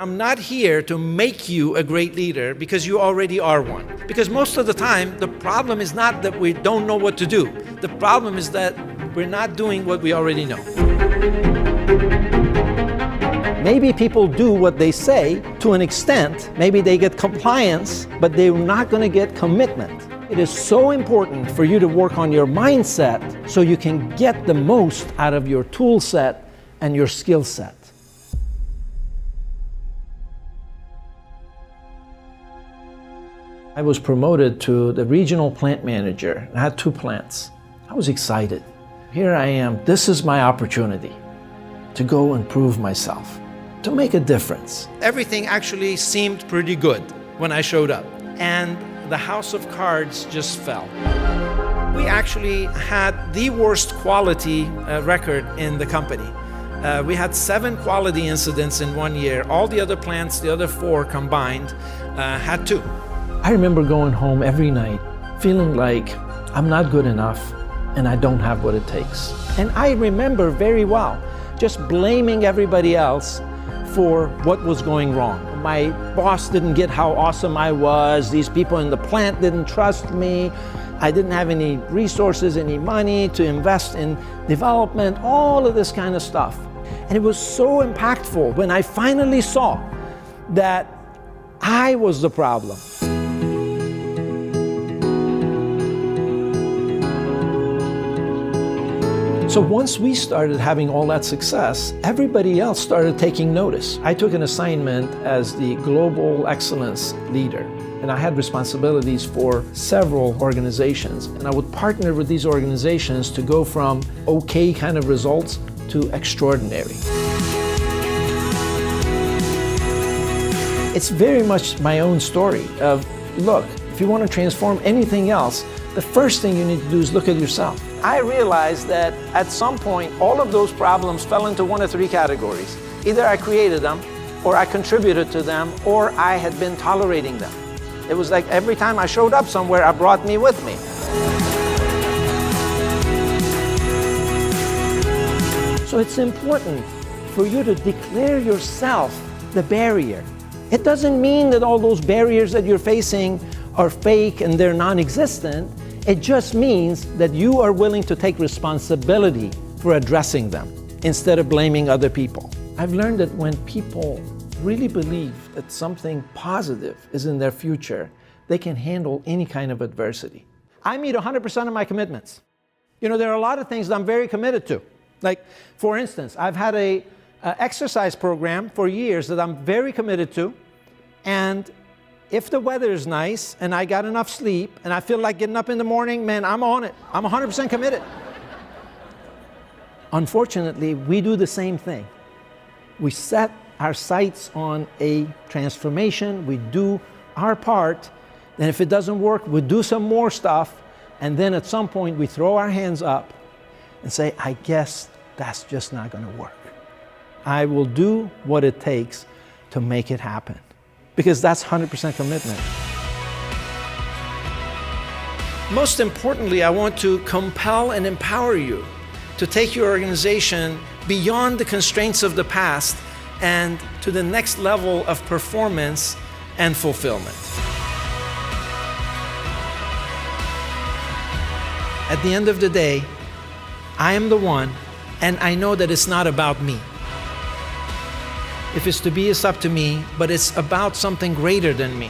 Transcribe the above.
I'm not here to make you a great leader because you already are one. Because most of the time, the problem is not that we don't know what to do. The problem is that we're not doing what we already know. Maybe people do what they say to an extent. Maybe they get compliance, but they're not going to get commitment. It is so important for you to work on your mindset so you can get the most out of your tool set and your skill set. I was promoted to the regional plant manager. I had 2 plants. I was excited. Here I am. This is my opportunity to go and prove myself, to make a difference. Everything actually seemed pretty good when I showed up, and the house of cards just fell. We actually had the worst quality record in the company. We had 7 quality incidents in 1 year. All the other plants, the other 4 combined, had 2. I remember going home every night feeling like I'm not good enough and I don't have what it takes. And I remember very well just blaming everybody else for what was going wrong. My boss didn't get how awesome I was. These people in the plant didn't trust me. I didn't have any resources, any money to invest in development, all of this kind of stuff. And it was so impactful when I finally saw that I was the problem. So once we started having all that success, everybody else started taking notice. I took an assignment as the Global Excellence Leader, and I had responsibilities for several organizations. And I would partner with these organizations to go from okay kind of results to extraordinary. It's very much my own story of, look, if you want to transform anything else, the first thing you need to do is look at yourself. I realized that at some point, all of those problems fell into 1 of 3 categories. Either I created them, or I contributed to them, or I had been tolerating them. It was like every time I showed up somewhere, I brought me with me. So it's important for you to declare yourself the barrier. It doesn't mean that all those barriers that you're facing are fake and they're non-existent. It just means that you are willing to take responsibility for addressing them instead of blaming other people. I've learned that when people really believe that something positive is in their future, they can handle any kind of adversity. I meet 100% of my commitments. You know, there are a lot of things that I'm very committed to. Like, for instance, I've had an exercise program for years that I'm very committed to, and if the weather is nice and I got enough sleep and I feel like getting up in the morning, man, I'm on it. I'm 100% committed. Unfortunately, we do the same thing. We set our sights on a transformation, we do our part, then if it doesn't work, we do some more stuff, and then at some point we throw our hands up and say, I guess that's just not going to work. I will do what it takes to make it happen. Because that's 100% commitment. Most importantly, I want to compel and empower you to take your organization beyond the constraints of the past and to the next level of performance and fulfillment. At the end of the day, I am the one, and I know that it's not about me. If it's to be, it's up to me, but it's about something greater than me.